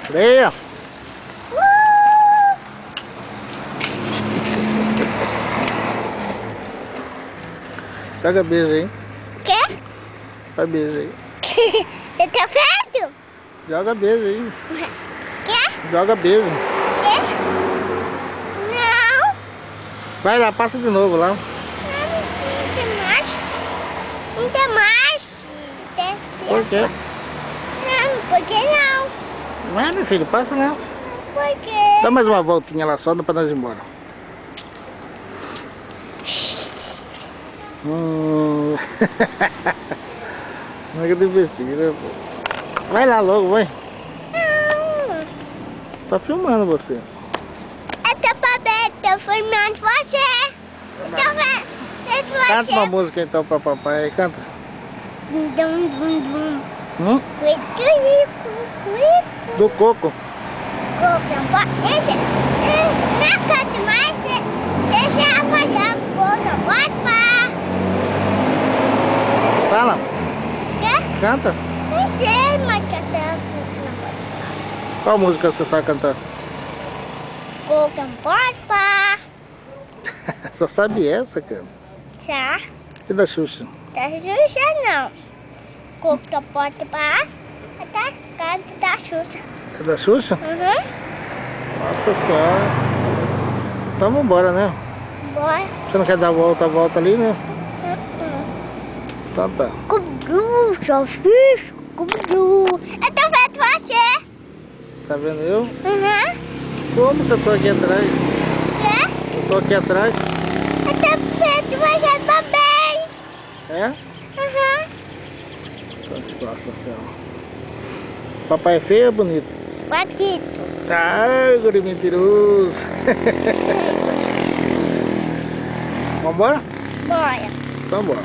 Freia. Joga beijo aí. Quê? Faz beijo aí. Você tá feito? Joga beijo aí. Quê? Joga beijo. Quê? Não. Vai lá, passa de novo lá. Não tem mais. Não tem mais. Por quê? Não, por que não? Vai, meu filho, passa lá. Por quê? Dá mais uma voltinha lá só pra nós ir embora. Não é que de besteira, pô. Vai lá logo, vai. Não. Tá filmando você. Eu tô pra ver, tô filmando você. Eu tô vendo Canta você. uma música então pra papai aí, canta. Dum, dum, dum, dum. Do coco. Não canta mais, você já vai dar fogo, pode parar. Fala, Quê? canta. Não sei, mas cantar não pode Qual música você sabe cantar? parar. Não pode parar. Só sabe essa, cara. Já, E da Xuxa? tá Xuxa não. Coco não pode parar. Até canto da Xuxa. É da Xuxa? Uhum. Nossa senhora. Então vambora, né? Bora. Você não quer dar a volta ali, né? Então tá. Cubru, salsicha, cubru. Eu tô vendo você. Tá vendo eu? Uhum. Como você tô aqui atrás? Quê? Eu tô aqui atrás. Eu tô vendo você também. É? Uhum. Nossa senhora. Papai é feio ou bonito? Batito. Ai, guri mentiroso. Vambora? Bora. Então bora.